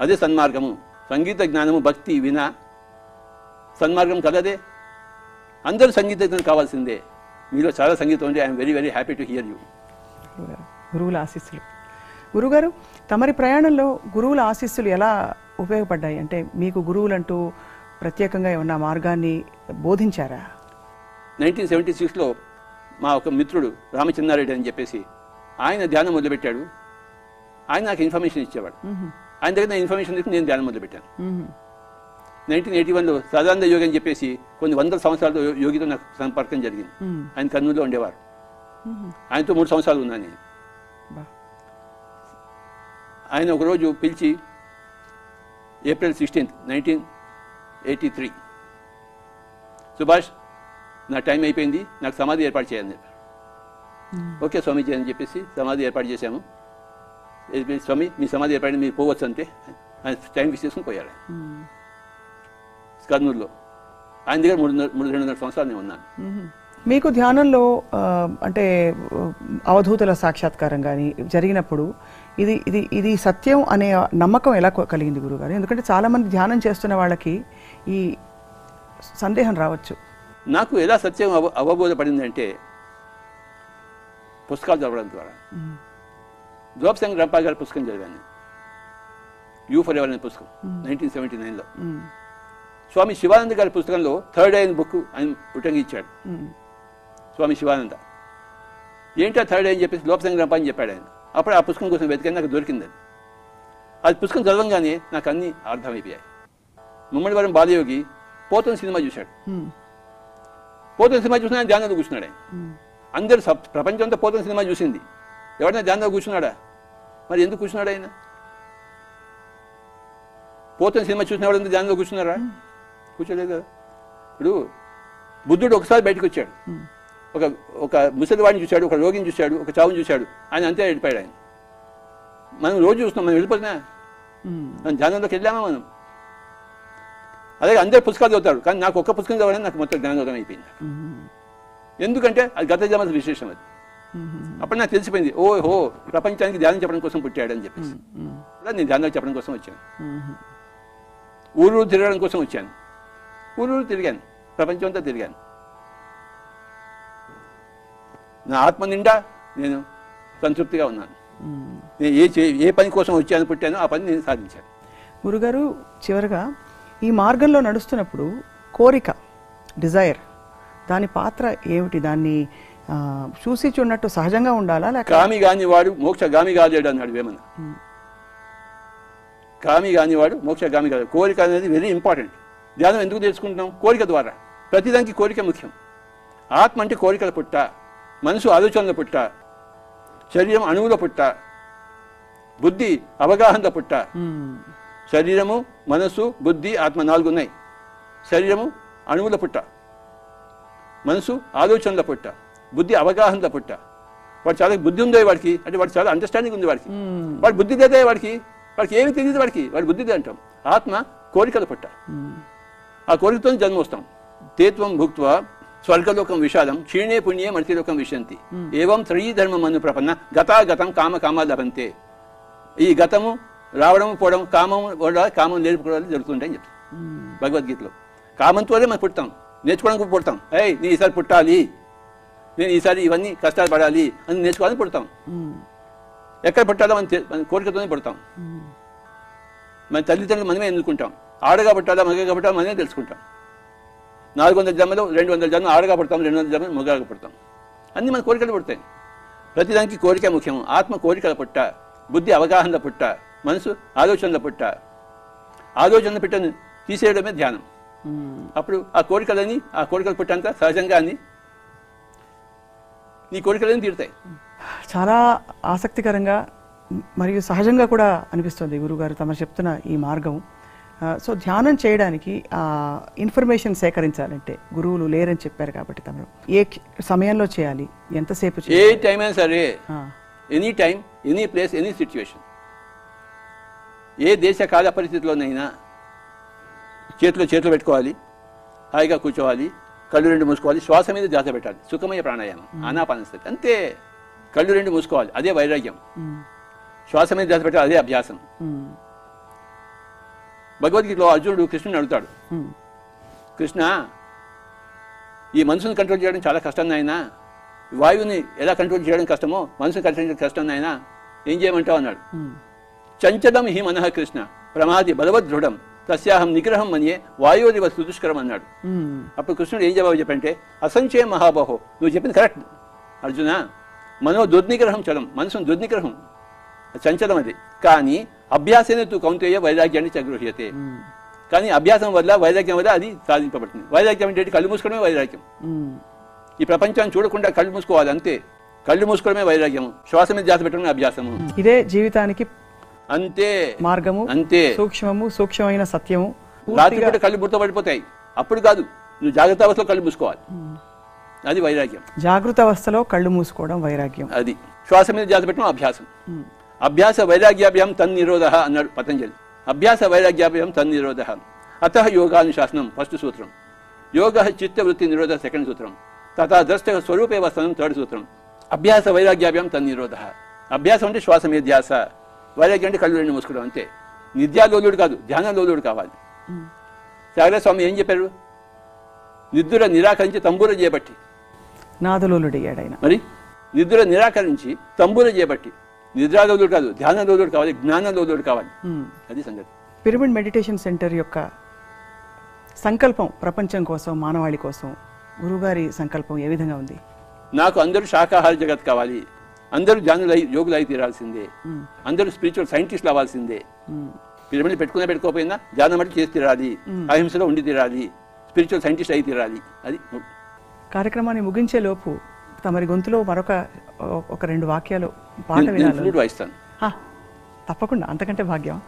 అదే సన్మార్గము. సంగీత జ్ఞానము భక్తి వినా సన్మార్గం కలదే. అందరూ సంగీతం కావాల్సిందే. మీలో చాలా సంగీతం ఉంటే I'm very very happy to hear you. గురువుల ఆశీస్సులు. గురుగారు, తమరి ప్రయాణంలో గురువుల ఆశీస్సులు ఎలా ఉపయోగపడ్డాయి? అంటే మీకు గురువులంటూ ప్రత్యేకంగా ఏమన్నా మార్గాన్ని బోధించారా? 1976లో మా ఒక మిత్రుడు రామచంద్రారెడ్డి అని చెప్పేసి ఆయన ధ్యానం మొదలుపెట్టాడు. ఆయన నాకు ఇన్ఫర్మేషన్ ఇచ్చేవాడు. ఆయన దగ్గర నేను ఇన్ఫర్మేషన్ తీసుకుని నేను ధ్యానం మొదలుపెట్టాను. 1981లో సదానంద యోగి అని చెప్పేసి కొన్ని 100 సంవత్సరాలతో యోగితో నాకు సంపర్కం జరిగింది. ఆయన కర్నూలులో ఉండేవారు. ఆయనతో 3 సంవత్సరాలు ఉన్నాను నేను. ఆయన ఒకరోజు పిలిచి ఏప్రిల్ 16, 1983 సుభాష్, నా టైం అయిపోయింది, నాకు సమాధి ఏర్పాటు చేయాలని చెప్పారు. ఓకే స్వామీజీ అని చెప్పేసి సమాధి ఏర్పాటు చేశాము. స్వామి మీ సమాధి ఏర్పాటు మీరు పోవచ్చు అంటే ఆయన టైం ఫిక్స్ చేసుకుని పోయారు. కర్నూలులో ఆయన దగ్గర 2.5 సంవత్సరాలు నేను ఉన్నాను. మీకు ధ్యానంలో అంటే అవధూతల సాక్షాత్కారం కానీ జరిగినప్పుడు ఇది ఇది ఇది సత్యం అనే నమ్మకం ఎలా కలిగింది గురుగారు? ఎందుకంటే చాలామంది ధ్యానం చేస్తున్న వాళ్ళకి ఈ సందేహం రావచ్చు. నాకు ఎలా సత్యం అవబోధపడిందంటే పుస్తకాలు చదవడం ద్వారా. జోబ్సంగ్ రంపా గారి పుస్తకం చదివాను, యూ ఫర్ ఎవర్ అనే పుస్తకం 1979లో. స్వామి శివానంద గారి పుస్తకంలో థర్డ్ ఐన్ బుక్ ఆయన ఉటంగిచ్చాడు. స్వామి శివానంద ఏంటో థర్డ్ అని చెప్పేసి లోపసంగ్రహ అని చెప్పాడు ఆయన. అప్పుడు ఆ పుస్తకం కోసం వెతికాను, నాకు దొరికింది అది పుస్తకం చదవంగానే నాకు అన్నీ అర్థమైపోయాయి. ముమ్మడివరం బాలయోగి పోతన సినిమా చూశాడు. పోతన సినిమా చూసినా ధ్యానంలో కూర్చున్నాడు ఆయన. అందరూ ప్రపంచం అంతా పోతన సినిమా చూసింది, ఎవరైనా ధ్యానంలో కూర్చున్నాడా? మరి ఎందుకు కూర్చున్నాడు ఆయన? పోతన సినిమా చూసిన వాళ్ళంతా ధ్యానంలో కూర్చున్నారా? కూర్చోలేదు కదా. ఇప్పుడు బుద్ధుడు ఒకసారి బయటకు వచ్చాడు, ఒక ముసలివాడిని చూశాడు, ఒక రోగిని చూశాడు, ఒక చావుని చూశాడు, ఆయన అంతే వెళ్ళిపోయాడు ఆయన. మనం రోజు చూస్తున్నాం, మనం వెళ్ళిపోతున్నా, మనం ధ్యానంలోకి వెళ్ళామా మనం? అలాగే అందరు పుస్తకాలు చదువుతారు, కానీ నాకు ఒక్క పుస్తకం చదవడం నాకు మొత్తం జ్ఞానోదయం అయిపోయింది. ఎందుకంటే అది గత జన్మ విశేషం. అది అప్పుడు నాకు తెలిసిపోయింది, ఓహో ప్రపంచానికి ధ్యానం చెప్పడం కోసం పుట్టాడు అని చెప్పేసి. నేను ధ్యానం చెప్పడం కోసం వచ్చాను, ఊరు తిరగడం కోసం వచ్చాను. ఊరు తిరిగాను, ప్రపంచం అంతా తిరిగాను. నా ఆత్మ నిండా నేను సంతృప్తిగా ఉన్నాను. నేను ఏ పని కోసం వచ్చాను, పుట్టానో ఆ పని నేను సాధించాను. గురుగారు, చివరిగా ఈ మార్గంలో నడుస్తున్నప్పుడు కోరిక, డిజైర్, దాని పాత్ర ఏమిటి? దాన్ని చూసి చూడనట్టు సహజంగా ఉండాలా? లేక కామి కాని వాడు మోక్షగామి కాలేడు అన్నాడు వేమన. కామి కాని వాడు మోక్షగామి కాదు. కోరిక అనేది వెరీ ఇంపార్టెంట్. ధ్యానం ఎందుకు తెలుసుకుంటున్నాం? కోరిక ద్వారా. ప్రతిదానికి కోరిక ముఖ్యం. ఆత్మ అంటే కోరికల పుట్ట, మనసు ఆలోచనల పుట్ట, శరీరం అణువుల పుట్ట, బుద్ధి అవగాహనల పుట్ట. శరీరము, మనసు, బుద్ధి, ఆత్మ 4 ఉన్నాయి. శరీరము అణువుల పుట్ట, మనసు ఆలోచనల పుట్ట, బుద్ధి అవగాహనల పుట్ట. వాడు చాలా బుద్ధి ఉందే వాడికి, అంటే వాడు చాలా అండర్స్టాండింగ్ ఉంది వాడికి. వాడు బుద్ధి లేదే వాడికి ఏమి తెలియదు వాడి బుద్ధిదే అంటాం. ఆత్మ కోరికల పుట్ట. ఆ కోరికతో జన్మ వస్తాం. తేత్వం భుక్త్వా స్వర్గలోకం విషాదం క్షీణే పుణ్యే మర్త్యలోకం విశంతి ఏవం త్రయీ ధర్మం అను ప్రపన్న గతాగతం కామ కామ లభంతే. ఈ గతము రావడం పోవడం, కామం నేర్పుకోవడం జరుగుతుంటాయని చెప్తాం భగవద్గీతలో. కామంతోనే మనం పుడతాం, నేర్చుకోవడానికి పుడతాం. నేను ఈసారి పుట్టాలి, నేను ఈసారి ఇవన్నీ కష్టాలు పడాలి అని నేర్చుకోవాలని పుడతాం. ఎక్కడ పుట్టాలో మన కోరికతోనే పుడతాం. మన తల్లిదండ్రులు మనమే ఎన్నుకుంటాం. ఆడగా పుట్టాలా మగగా పుట్టాలా మనమే తెలుసుకుంటాం. 400 జన్మలు 200 జన్మలు ఆడగా పుడతాం, 200 జన్మలు మగగా పుడతాం. అన్నీ మన కోరికలు పుడతాయి. ప్రతిదానికి కోరిక ముఖ్యం. ఆత్మ కోరికల పుట్ట, బుద్ధి అవగాహనల పుట్ట, మనసు ఆలోచనల పుట్ట. ఆలోచనల పుట్టను తీసేయడమే ధ్యానం. అప్పుడు ఆ కోరికల పుట్ట అంతా సహజంగా నీ కోరికలని తీరుతాయి. చాలా ఆసక్తికరంగా మరియు సహజంగా కూడా అనిపిస్తుంది గురుగారు తమ చెప్తున్న ఈ మార్గం. సో ధ్యానం చేయడానికి ఇన్ఫర్మేషన్ సేకరించాలంటే గురువులు లేరని చెప్పారు కాబట్టి తమరు ఏ సమయంలో చేయాలి, ఎంతసేపు చేయాలి? ఏ టైం అయినా సరే, any time, any place, any situation, ఏ దేశ కాల పరిస్థితిలోనైనా చేతులు పెట్టుకోవాలి, హాయిగా కూర్చోవాలి, కళ్ళు 2 మూసుకోవాలి, శ్వాస మీద ధ్యాస పెట్టాలి. సుఖమయ ప్రాణాయామం, ఆనాపానసతి, అంతే. కళ్ళు 2 మూసుకోవాలి, అదే వైరాగ్యం. శ్వాస మీద ధ్యాస పెట్టాలి, అదే అభ్యాసం. భగవద్గీతలో అర్జునుడు కృష్ణుని అడుగుతాడు, కృష్ణ, ఈ మనసును కంట్రోల్ చేయడం చాలా కష్టం నాయనా, వాయువుని ఎలా కంట్రోల్ చేయడం కష్టమో మనసుని కంట్రోల్ చేయడం కష్టం నాయనా, ఏం చేయమంటావు అన్నాడు. చంచలం హి మనః కృష్ణ ప్రమాది బలవద్ దృఢం తస్యాహం నిగ్రహం మనియే వాయువుదివ సుదుష్కరం అన్నాడు. అప్పుడు కృష్ణుడు ఏం జవాబు చెప్పంటే, అసంచయ మహాబాహో, నువ్వు చెప్పింది కరెక్ట్ అర్జున. మనో దుర్నిగ్రహం చలం, మనసును దుర్నిగ్రహం చంచలం అది. కానీ అభ్యాసనే తూ కౌంతేయ వైరాగ్యాన్ని చగృహ్యతే. కానీ అభ్యాసం వల్ల, వైరాగ్యం వల్ల అది సాధింపబడుతుంది. వైరాగ్యం అంటే కళ్ళు మూసుకోవడమే వైరాగ్యం. ఈ ప్రపంచాన్ని చూడకుండా కళ్ళు మూసుకోవాలి, అంతే. కళ్ళు మూసుకోవడమే వైరాగ్యము, శ్వాస మీద ధ్యాస పెట్టడమే అభ్యాసము. ఇదే జీవితానికి అంతే మార్గము, అంతే. సూక్ష్మమైన సత్యము. రాత్రి పూట కళ్ళు బుర్త పడిపోతాయి, అప్పుడు కాదు, నువ్వు జాగ్రత్త అవస్థలో కళ్ళు మూసుకోవాలి, అది వైరాగ్యం. జాగృత అవస్థలో కళ్ళు మూసుకోవడం వైరాగ్యం. అది శ్వాస మీద ధ్యాస పెట్టడం అభ్యాసం. అభ్యాస వైరాగ్యాభ్యాం తన్నిరోధ అన్నాడు పతంజలి. అభ్యాస వైరాగ్యాభ్యాం తన్నిరోధ అతః యోగానుశాసనం ఫస్ట్ సూత్రం, యోగ చిత్తవృత్తి నిరోధ సెకండ్ సూత్రం, తథా ద్రష్ట స్వరూపే వస్తనం థర్డ్ సూత్రం. అభ్యాస వైరాగ్యాభ్యాం తన్నిరోధ. అభ్యాసం అంటే శ్వాస మీద ధ్యాస, వైరాగ్యం అంటే కళ్ళు 2 మూసుకోవడం, అంతే. నిద్యాలోలుడు కాదు, ధ్యానలోలుడు కావాలి. త్యాగరాజ స్వామి ఏం చెప్పారు? నిద్ర నిరాకరించి తంబూర చేయబట్టి. నాదలోలుడయ్యాడు ఆయన. మరి నిద్ర నిరాకరించి తంబూర చేయబట్టి. నిద్రాలోలుడు కాదు, ధ్యానలోలుడు కావాలి, జ్ఞానలోలుడు కావాలి. అది సంగతి. పిరమిడ్ మెడిటేషన్ సెంటర్ యొక్క సంకల్పం ప్రపంచం కోసం, మానవాళి కోసం గురుగారి సంకల్పం ఏ విధంగా ఉంది? నాకు అందరూ శాకాహార జగత్ కావాలి, అందరూ జ్ఞానులై యోగులై తీరాల్సిందే, అందరూ స్పిరిచువల్ సైంటిస్టులు అవ్వాల్సిందే. పిరమిడ్ పెట్టుకోకపోయినా ధ్యానం అంటే చేసి తీరాలి, అహింసలో ఉండి తీరాలి, స్పిరిచువల్ సైంటిస్ట్ అయి తీరాలి. అది కార్యక్రమాన్ని ముగించే లోపు తమరి గొంతులో మరొక ఒక 2 వాక్యాలు పాట నేను వినాలి. ఫ్లూట్ వాయిస్తాను. తప్పకుండా, అంతకంటే భాగ్యం.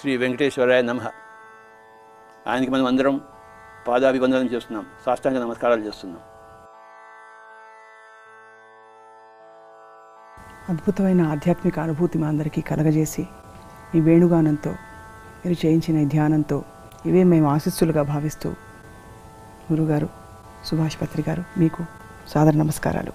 శ్రీ వెంకటేశ్వరాయ నమః. ఆయనకి మనం అందరం పాదాభివందనం చేస్తున్నాం, సాష్టాంగ నమస్కారాలు చేస్తున్నాం. అద్భుతమైన ఆధ్యాత్మిక అనుభూతి మా అందరికీ కలగజేసి మీ వేణుగానంతో మీరు చేయించిన ఈ ధ్యానంతో ఇవే మేము ఆశీస్సులుగా భావిస్తూ గురుగారు సుభాష్ పత్రి గారు మీకు సాదర నమస్కారాలు.